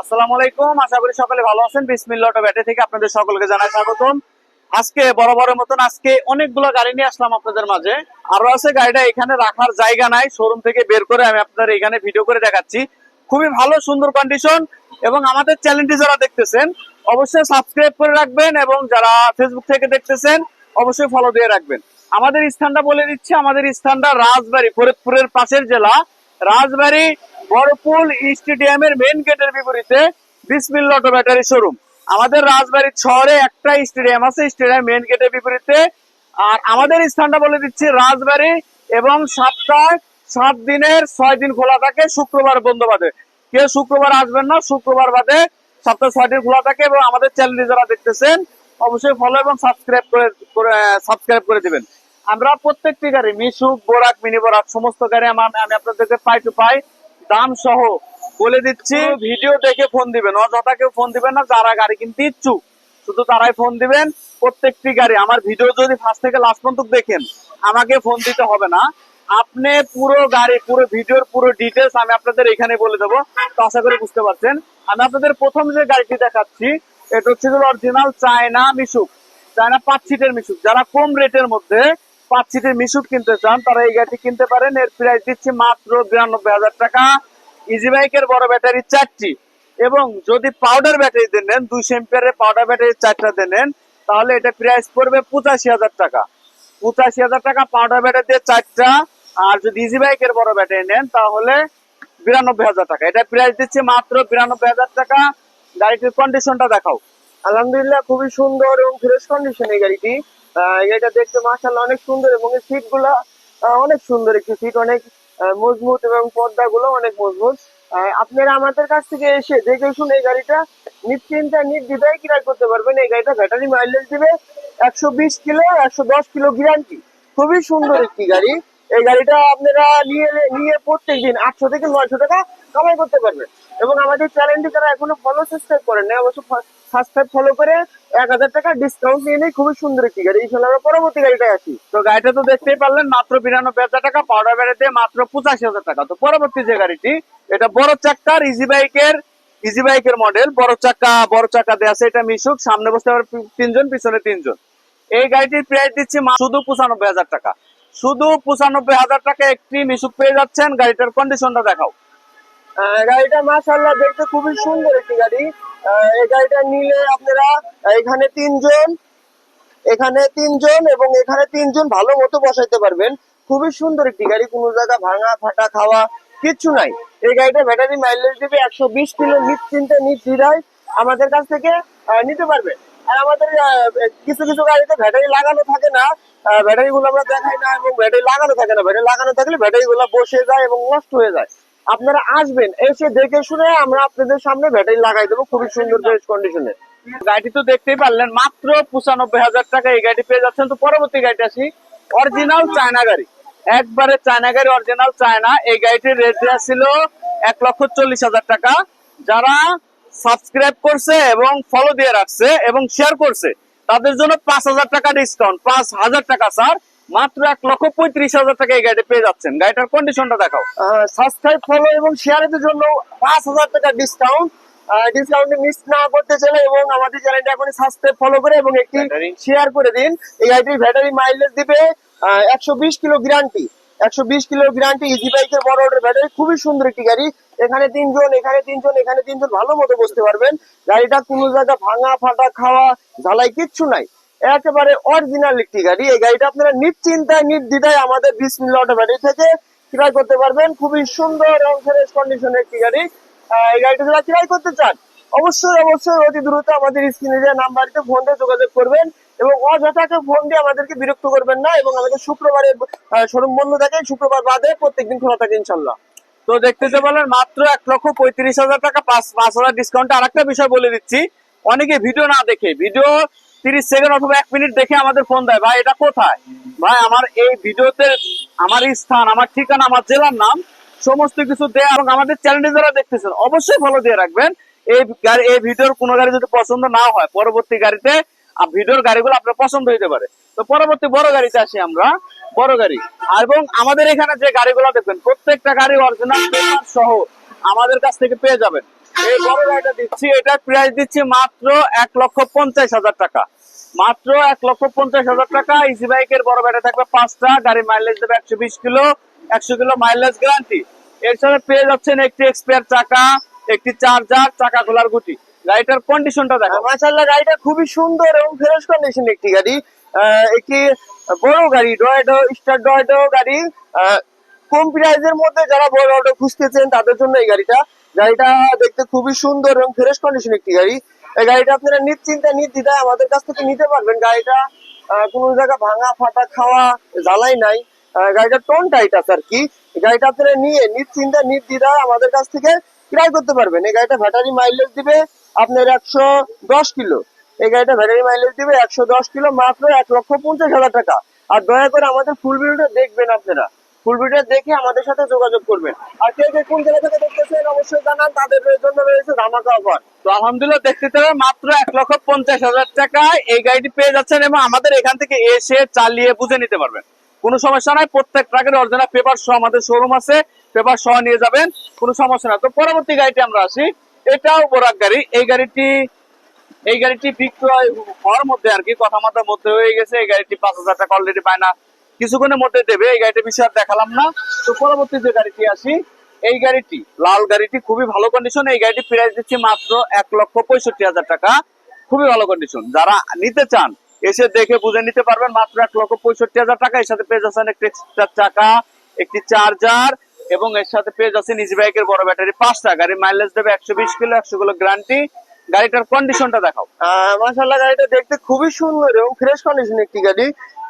আসসালামু আলাইকুম, আশা করি সকলে ভালো আছেন। বিসমিল্লাহ অটো ব্যাটারি থেকে আপনাদের সকলকে জানাই স্বাগতম। আজকে বরাবরের মতন আজকে অনেকগুলো গাড়ি নিয়ে আসলাম আপনাদের মাঝে। আরো আছে, গাড়িটা এখানে রাখার জায়গা নাই, শোরুম থেকে বের করে আমি আপনাদের এখানে ভিডিও করে দেখাচ্ছি। খুবই ভালো সুন্দর কন্ডিশন। এবং আমাদের চ্যানেলটি যারা দেখতেছেন অবশ্যই সাবস্ক্রাইব করে রাখবেন, এবং যারা ফেসবুক থেকে দেখতেছেন অবশ্যই ফলো দিয়ে রাখবেন। আমাদের স্থানটা বলে দিচ্ছি, আমাদের স্থানটা রাজবাড়ী, ফরিদপুরের পাশের জেলা রাজবাড়ী, বড়পুল স্টেডিয়ামের মেইন গেটের বিপরীতে বিসমিল্লাহ অটো ব্যাটারি শোরুম। আমাদের রাজবাড়ী শহরে একটা স্টেডিয়াম আছে, স্টেডিয়াম মেইন গেটের বিপরীতে। আর আমাদের স্থানটা বলে দিচ্ছি রাজবাড়ী, এবং সপ্তাহে 7 দিনের 6 দিন খোলা থাকে, শুক্রবার বন্ধ বাদে। কেউ শুক্রবার আসবেন না, শুক্রবার বাদে সপ্তাহে 6 দিন খোলা থাকে। এবং আমাদের চ্যানেলটি যারা দেখতেছেন অবশ্যই ফলো এবং সাবস্ক্রাইব করে দিবেন। আমরা প্রত্যেকটি গাড়ি মিশুক, বোরাক, মিনি বোরাক সমস্ত গাড়ি আমি আপনাদেরকে পাই টু পাই দাম সহ বলে দিচ্ছি। ভিডিও দেখে ফোন দিবেন, অযথা কেউ ফোন দিবেন না। যারা গাড়ি কিনতে ইচ্ছুক শুধু তারাই ফোন দিবেন। প্রত্যেকটি গাড়ি আমার ভিডিও যদি ফার্স্ট থেকে লাস্ট পর্যন্ত দেখেন, আমাকে ফোন দিতে হবে না। আপনি পুরো গাড়ি, পুরো ভিডিওর পুরো ডিটেলস আমি আপনাদের এখানে বলে দেবো। তো আশা করি বুঝতে পারছেন। আমি আপনাদের প্রথম যে গাড়িটি দেখাচ্ছি এটা হচ্ছে অরিজিনাল চায়না মিশুক, চায়না 5 সিটের মিশুক। যারা কম রেটের মধ্যে 5 সিটের মিশুক কিনতে চান তারা এই গাড়িটি কিনতে পারেন। এর প্রাইস দিচ্ছি মাত্র 92,000 টাকা। ইজি বাইকের বড় ব্যাটারি 4টি, এবং যদি পাউডার ব্যাটারি দেন 200 এম্পিয়ারের পাউডার ব্যাটারি 4টা দেন, তাহলে এটা প্রাইস পড়বে 85,000 টাকা। 85,000 টাকা পাউডার ব্যাটারি দিয়ে 4টা। আর যদি ইজি বাইকের বড় ব্যাটারি নেন তাহলে 92,000 টাকা। এটা প্রাইস দিচ্ছে মাত্র 92,000 টাকা। গাড়িটির কন্ডিশনটা দেখাও। আলহামদুলিল্লাহ, খুবই সুন্দর এবং ফ্রেশ কন্ডিশন এই গাড়িটি। এটা দেখতে মাশাআল্লাহ অনেক সুন্দর, এবং এই সিট গুলা অনেক সুন্দর। একটি সিট অনেক মজবুত, এবং পর্দা গুলো অনেক মজবুত। আপনারা আমাদের কাছ থেকে এসে দেখে শুনে এই গাড়িটা নিশ্চিন্তে নির্দ্বিধায় ক্রয় করতে পারবেন। এই গাড়িটা ব্যাটারি মাইলেজ দিবে 120 কিলো, 110 কিলো গ্যারান্টি। খুবই সুন্দর একটি গাড়ি। এই গাড়িটা আপনারা নিয়ে নিয়ে প্রত্যেক দিন 800 থেকে 900 টাকা কামাই করতে পারবেন। এবং আমাদের চ্যানেলটি যারা এখনো ফলো সাবস্ক্রাইব করেন না, অবশ্যই সাবস্ক্রাইব ফলো করে 1,000 টাকা ডিসকাউন্ট নিয়ে নেই। খুবই সুন্দর একটি গাড়ি। ইনশাআল্লাহ আমরা পরবর্তী গাড়িটা আসি। তো গাড়িটা তো দেখতেই পারলেন, মাত্র 92,000 টাকা, পাউডার ব্যাটারিতে মাত্র 85,000 টাকা। তো পরবর্তী যে গাড়িটি, এটা বড় চাক্কার ইজি বাইকের মডেল। বড় চাক্কা দেওয়া আছে। এটা মিশুক, সামনে বসতে পারে 3 জন, পিছনে 3 জন। এই গাড়িটির প্রাইস দিচ্ছি শুধু 95,000 টাকা। শুধু 95,000 টাকা একটি মিশুক পেয়ে যাচ্ছেন। গাড়িটার কন্ডিশনটা দেখাও। গাড়িটা মাশাআল্লাহ দেখতে খুবই সুন্দর একটি গাড়ি। এই গাড়িটা নিলে আপনারা এখানে 3 জন, এখানে 3 জন এবং এখানে 3 জন ভালো মতো বসাইতে পারবেন। খুবই সুন্দর একটি গাড়ি, কোনো জায়গা ভাঙা ফাটা খাওয়া কিচ্ছু নাই। এই গাড়িটা ব্যাটারি মাইলেজ দিবে 120 কিলো। নিশ্চিন্তে নির্দ্বিধায় আমাদের কাছ থেকে নিতে পারবেন। আর আমাদের কিছু কিছু গাড়িতে ব্যাটারি লাগানো থাকে না, ব্যাটারি গুলো আমরা দেখাই না, এবং ব্যাটারি লাগানো থাকে না। ব্যাটারি লাগানো থাকলে ব্যাটারি গুলো বসে যায় এবং নষ্ট হয়ে যায়। আপনারা আসবেন, এসে দেখে শুনে আমরা আপনাদের সামনে ব্যাটারি লাগাই দেবো খুবই সুন্দর ফ্রেশ কন্ডিশনে। গাড়ি তো দেখতেই পারলেন, মাত্র 95,000 টাকা এই গাড়ি পেয়ে যাচ্ছেন। তো পরবর্তী গাড়িটা আসি, অরিজিনাল চায়না গাড়ি, একবারে চায়না গাড়ি, অরিজিনাল চায়না। এই গাড়িটির রেট দেওয়া ছিল 1,40,000 টাকা। যারা সাবস্ক্রাইব করছে এবং ফলো দিয়ে রাখছে এবং শেয়ার করছে তাদের জন্য 5,000 টাকা ডিসকাউন্ট, 5,000 টাকা স্যার, মাত্র 1,35,000 টাকা এই গাড়ি পেয়ে যাচ্ছেন। গাড়িটার কন্ডিশনটা দেখাও। সাবস্ক্রাইব ফলো এবং শেয়ারের জন্য 5,000 টাকা ডিসকাউন্ট। ডিসকাউন্ট মিস না করতে চাইলে এবং আমাদের চ্যানেলটা এখন সাবস্ক্রাইব ফলো করে এবং একটি শেয়ার করে দিন। এই গাড়িটির ব্যাটারি মাইলেজ দিবে 120 kilo guarantee. 120 kilo guarantee. Easy বাইকের বড় অর্ডার ব্যাটারি, খুবই সুন্দর একটি গাড়ি। এখানে 3 জন, এখানে 3 জন, এখানে 3 জন ভালো মতো বসতে পারবেন। গাড়িটা কোনো জায়গা ভাঙা ফাটা খাওয়া ঝালাই কিচ্ছু নাই, একেবারে অরিজিনাল একটি গাড়ি। এই গাড়িটা আপনারা নিশ্চিন্তায় নির্দ্বিধায় আমাদের বিসমিল্লাহ অটো ব্যাটারি থেকে ক্রয় করতে পারবেন। খুবই সুন্দর এবং ফ্রেশ কন্ডিশনের একটি গাড়ি। এই গাড়িটা যারা ক্রয় করতে চান অবশ্যই অবশ্যই অতি দ্রুত আমাদের স্ক্রিনে দেওয়া নাম্বারটিতে ফোন দিয়ে যোগাযোগ করবেন, এবং অযথাকে ফোন দিয়ে আমাদেরকে বিরক্ত করবেন না। এবং আমাদের শুক্রবারে শোরুম বন্ধ থাকে, শুক্রবার বাদে প্রত্যেকদিন খোলা থাকে ইনশাল্লাহ। তো দেখতে পারলেন মাত্র 1,35,000 টাকা, 5,000 ডিসকাউন্ট। আর একটা বিষয় বলে দিচ্ছি, অনেকে ভিডিও না দেখে, ভিডিও 30 সেকেন্ড অথবা 1 মিনিট দেখে আমাদের ফোন দেয়, ভাই এটা কোথায়, ভাই আমার এই ভিডিওতে আমার স্থান, আমার ঠিকানা, আমার জেলার নাম সমস্ত কিছু দেয়া। এবং আমাদের চ্যানেলটি যারা দেখতেছেন অবশ্যই ফলো দিয়ে রাখবেন। এই ভিডিওর কোনো গাড়ি যদি পছন্দ না হয়, পরবর্তী গাড়িতে ভিডিওর গাড়িগুলো আপনার পছন্দ হইতে পারে। তো পরবর্তী বড় গাড়িতে আসি আমরা। বড় গাড়ি, এবং আমাদের এখানে যে গাড়িগুলো দেখবেন প্রত্যেকটা গাড়ি অরিজিনাল পেপার সহ আমাদের কাছ থেকে পেয়ে যাবেন। এই বড় গাড়িটা দিচ্ছি, এটার প্রাইস দিচ্ছি মাত্র 1,50,000 টাকা। মাত্র 1,50,000 টাকা। ইজি বাইকের বড় ব্যাটারি থাকবে 5টা, গাড়ি মাইলেজ দেবে 120 কিলো, 100 কিলো মাইলেজ গ্যারান্টি। এর সাথে পেয়ে যাচ্ছেন একটি এক্সপায়ার চাকা, একটি চার্জার, চাকা খোলার গুটি। গাড়িটার কন্ডিশনটা দেখো। মাশাআল্লাহ, গাড়িটা খুবই সুন্দর এবং ফ্রেশ কন্ডিশন একটি গাড়ি। একটি বড় গাড়ি, ডয়েডো স্টার ডয়েডো গাড়ি। কম প্রাইজের মধ্যে যারা বড় অটো খুঁজতেছেন তাদের জন্য এই গাড়িটা। গাড়িটা দেখতে খুবই সুন্দর এবং ফ্রেশ কন্ডিশন একটি গাড়ি। এই গাড়িটা আপনারা নিশ্চিন্তে নির্দ্বিধায় আমাদের কাছ থেকে নিতে পারবেন। গাড়িটা কোনো জায়গা ভাঙা ফাটা খাওয়া জ্বালাই নাই। গাড়িটা টোন টাইট আছে আর কি। এই গাড়িটা আপনারা নিয়ে নিশ্চিন্তে নির্দ্বিধায় আমাদের কাছ থেকে ক্রয় করতে পারবেন। এই গাড়িটা ব্যাটারি মাইলেজ দিবে আপনার 110 কিলো। এই গাড়িটা ব্যাটারি মাইলেজ দিবে 110 কিলো, মাত্র 1,50,000 টাকা। আর দয়া করে আমাদের ফুল ভিডিওটা দেখবেন, আপনারা ফুল ভিডিও দেখে আমাদের সাথে যোগাযোগ করবেন। আর কে কে কোন জায়গা থেকে দেখতেছেন অবশ্যই জানান, তাদের জন্য রয়েছে ধামাকা অফার। তো আলহামদুলিল্লাহ দেখতে পাবে মাত্র 1,50,000 টাকায় এই গাড়িটি পেয়ে যাচ্ছেন এবং আমাদের এখান থেকে এসে চালিয়ে বুঝে নিতে পারবেন। কোনো সমস্যা নাই, প্রত্যেক ট্রাকের অরিজিনাল পেপার সহ আমাদের শোরুম আছে, পেপার সহ নিয়ে যাবেন, কোনো সমস্যা না। তো পরবর্তী গাড়িটি আমরা আসি, এটাও বরাক গাড়ি। এই গাড়িটি বিক্রয় হওয়ার মধ্যে আর কি কথা মাথার মধ্যে হয়ে গেছে। এই গাড়িটি 5,000 টাকা অলরেডি পায় না, কিছুক্ষণের মধ্যে দেবে। এই গাড়িটির বিষয়ে আর দেখালাম না। তো পরবর্তী যে গাড়িটি আসি, এই গাড়িটি লাল গাড়িটি খুবই ভালো কন্ডিশন। এই গাড়িটি প্রাইস দিচ্ছি মাত্র 1,65,000 টাকা। খুবই ভালো কন্ডিশন। যারা নিতে চান এসে দেখে বুঝে নিতে পারবেন মাত্র 1,65,000 টাকা। এর সাথে পেয়ে যাচ্ছেন একটি এক্সট্রা চাকা, একটি চার্জার এবং এর সাথে পেয়ে যাচ্ছেন ইজি বাইকের বড় ব্যাটারি 5টা। গাড়ি মাইলেজ দেবে 120 কিলো, 100 কিলো গ্যারান্টি। গাড়িটার কন্ডিশনটা দেখাও। মাশাআল্লাহ, গাড়িটা দেখতে খুবই সুন্দর এবং ফ্রেশ কন্ডিশন একটি গাড়ি।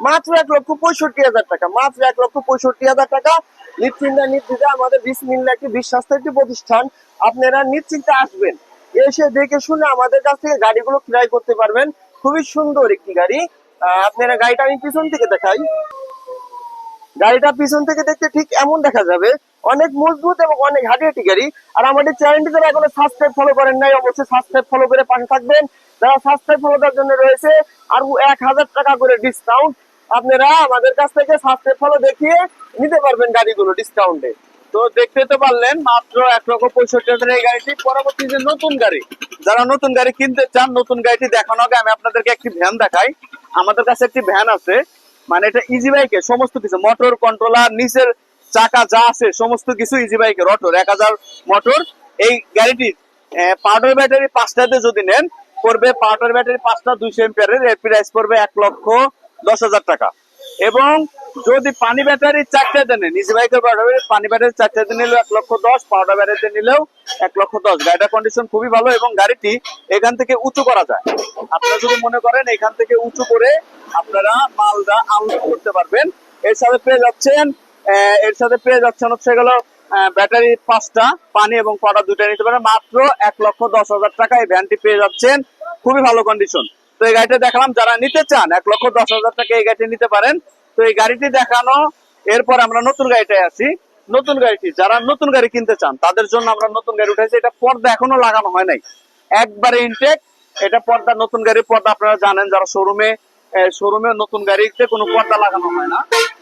মাত্র 1,65,000 টাকা, মাত্র 1,65,000 টাকা। নিশ্চিন্তে নির্দ্বিধায় আমাদের বিসমিল্লাহ একটি বিশ্বস্ত একটি প্রতিষ্ঠান। আপনারা নিশ্চিন্তে আসবেন, এসে দেখে শুনে আমাদের কাছ থেকে গাড়িগুলো ক্রয় করতে পারবেন। খুবই সুন্দর একটি গাড়ি। আপনারা গাড়িটা আমি পিছন থেকে দেখাই। গাড়িটা পিছন থেকে দেখতে ঠিক এমন দেখা যাবে, অনেক মজবুত এবং অনেক হার্ডি একটি গাড়ি। আর আমাদের চ্যানেলটি যারা এখনো সাবস্ক্রাইব ফলো করেন নাই, অবশ্যই সাবস্ক্রাইব ফলো করে পাশে থাকবেন। যারা সাবস্ক্রাইব ফলো করার জন্য রয়েছে আর 1,000 টাকা করে ডিসকাউন্ট। আপনারা আমাদের কাছ থেকে সাবস্ক্রাইব ফলো দেখিয়ে নিতে পারবেন গাড়িগুলো ডিসকাউন্টে। তো দেখতে তো পারলেন মাত্র 1,65,000 এই গাড়িটি। পরবর্তী যে নতুন গাড়ি, যারা নতুন গাড়ি কিনতে চান, নতুন গাড়িটি দেখানো আগে আমি আপনাদেরকে একটি ভ্যান দেখাই। আমাদের কাছে একটি ভ্যান আছে, মানে এটা ইজি বাইকে সমস্ত কিছু, মোটর কন্ট্রোলার, নিচের চাকা যা আছে সমস্ত কিছু ইজি বাইকের অটোর 1000 মোটর। এই গাড়িটির পাউডার ব্যাটারি 5টাতে যদি নেন পড়বে, পাউডার ব্যাটারি 5টা 200 এম্পিয়ারের, এর প্রাইস পড়বে 1,10,000 টাকা। এবং যদি পানি ব্যাটারি 4টাতে নেন, ইজি বাইকের পানি ব্যাটারি 4টাতে নিলেও 1,10,000, পাউডার ব্যাটারিতে নিলেও 1,10,000। গাড়িটার কন্ডিশন খুবই ভালো এবং গাড়িটি এখান থেকে উঁচু করা যায়। আপনারা যদি মনে করেন এখান থেকে উঁচু করে আপনারা মালদা আনলোড করতে পারবেন। এর সাথে পেয়ে যাচ্ছেন হচ্ছে গেল ব্যাটারি 5টা, পানি এবং পাউডার 2টা নিতে পারেন মাত্র 1,10,000 টাকা। এই ভ্যানটি পেয়ে যাচ্ছেন, খুবই ভালো কন্ডিশন। তো এই গাড়িটা দেখালাম, যারা নিতে চান 1,10,000 টাকা এই গাড়িটি নিতে পারেন। তো এই গাড়িটি দেখানো, এরপর আমরা নতুন গাড়িটায় আসি। নতুন গাড়িটি যারা নতুন গাড়ি কিনতে চান তাদের জন্য আমরা নতুন গাড়ি উঠেছি। এটা পর্দা এখনো লাগানো হয় নাই, একবারে ইনটেক। এটা পর্দা, নতুন গাড়ির পর্দা আপনারা জানেন, যারা শোরুমে নতুন গাড়িতে কোনো পর্দা লাগানো হয় না।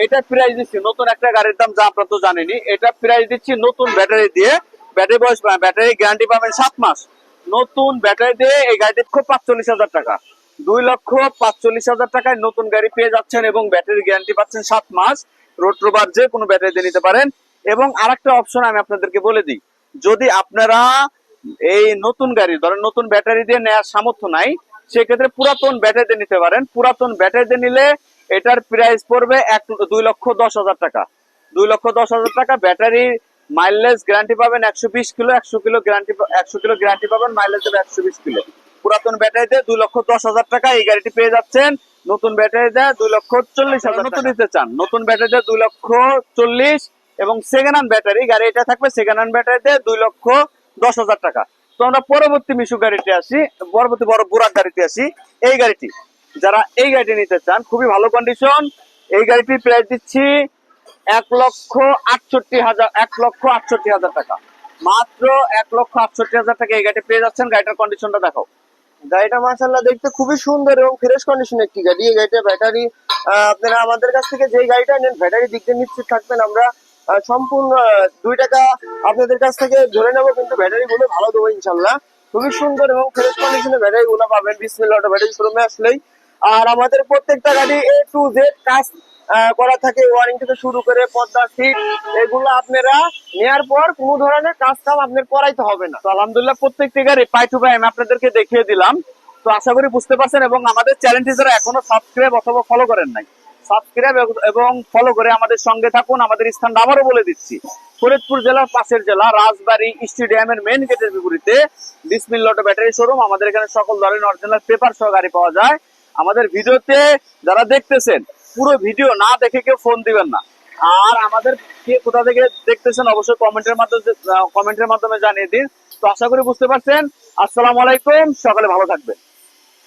এটা প্রাইস দিচ্ছি, নতুন একটা গাড়ির দাম যা আপনারা তো জানেনই, এটা প্রাইস দিচ্ছি নতুন ব্যাটারি দিয়ে। ব্যাটারি গ্যারান্টি পাবেন 7 মাস। নতুন ব্যাটারি দিয়ে এই গাড়িটি 45,000 টাকা। 2,45,000 টাকায় নতুন গাড়ি পেয়ে যাচ্ছেন এবং ব্যাটারি গ্যারান্টি পাচ্ছেন 7 মাস। রোড রোবার যে কোনো ব্যাটারি দিয়ে নিতে পারেন। এবং আরেকটা অপশন আমি আপনাদেরকে বলে দিই, যদি আপনারা এই নতুন গাড়ি ধরেন নতুন ব্যাটারি দিয়ে নেওয়ার সামর্থ্য নাই, সেক্ষেত্রে পুরাতন ব্যাটারি দিয়ে নিতে পারেন। পুরাতন ব্যাটারি দিয়ে নিলে এটার প্রাইস পড়বে 2,10,000 টাকা। 2,10,000 টাকা। ব্যাটারি মাইলেজ গ্যারান্টি পাবেন 120 কিলো, 100 কিলো গ্যারান্টি পাবেন, মাইলেজ দেবে 120 কিলো। পুরাতন ব্যাটারিতে 2,10,000 টাকা এই গাড়িটি পেয়ে যাচ্ছেন। নতুন ব্যাটারি দেয় 2,40,000। নতুন নিতে চান, নতুন ব্যাটারি দেয় 2,40,000 এবং সেকেন্ড হ্যান্ড ব্যাটারি গাড়ি এটা থাকবে সেকেন্ড হ্যান্ড ব্যাটারি দেয় 2,10,000 টাকা। তো আমরা পরবর্তী মিশু গাড়িতে আসি, পরবর্তী বড় বুরাক গাড়িতে আসি। এই গাড়িটি যারা এই গাড়িটি নিতে চান, খুবই ভালো কন্ডিশন। এই গাড়িটির প্রাইস দিচ্ছি 1,68,000 টাকা। মাত্র 1,68,000 টাকা এই গাড়িটি পেয়ে যাচ্ছেন। গাড়িটার কন্ডিশনটা দেখাও। গাড়িটা মাশাআল্লাহ দেখতে খুবই সুন্দর এবং ফ্রেশ কন্ডিশন একটি গাড়ি। এই গাড়িটা ব্যাটারি আপনারা আমাদের কাছ থেকে যে গাড়িটা নেন ব্যাটারি দিক দিয়ে নিশ্চিত থাকবেন। আমরা সম্পূর্ণ 2 টাকা আপনাদের কাছ থেকে ধরে নেবো, কিন্তু ব্যাটারি গুলো ভালো দেবো ইনশাল্লাহ। খুবই সুন্দর এবং ফ্রেশ কন্ডিশনে ব্যাটারি গুলো পাবেন বিসমিল্লাহ অটো ব্যাটারি শোরুমে আসলেই। আর আমাদের প্রত্যেকটা গাড়ি A to Z কাজ করা থাকে, ওয়ারিং থেকে শুরু করে পর্দা সিট এগুলো আপনারা নেয়ার পর কোনো ধরনের কাজ কাম আপনার করাইতে হবে না। তো আলহামদুলিল্লাহ প্রত্যেকটি গাড়ি পাই টু পাই আমি আপনাদেরকে দেখিয়ে দিলাম। তো আশা করি বুঝতে পারছেন, এবং আমাদের চ্যানেলটি যারা এখনো সাবস্ক্রাইব অথবা ফলো করেন নাই, সাবস্ক্রাইব এবং ফলো করে আমাদের সঙ্গে থাকুন। আমাদের স্থানটা আবারও বলে দিচ্ছি, ফরিদপুর জেলার পাশের জেলা রাজবাড়ী স্টেডিয়ামের মেইন গেটের বিপরীতে বিসমিল্লাহ অটো ব্যাটারি শোরুম। আমাদের এখানে সকল ধরনের অরিজিনাল পেপার সহ গাড়ি পাওয়া যায়। আমাদের ভিডিওতে যারা দেখতেছেন, পুরো ভিডিও না দেখে কেউ ফোন দিবেন না। আর আমাদের কে কোথা থেকে দেখতেছেন অবশ্যই কমেন্টের মাধ্যমে জানিয়ে দিন। তো আশা করি বুঝতে পারছেন। আসসালামু আলাইকুম, সকালে ভালো থাকবেন।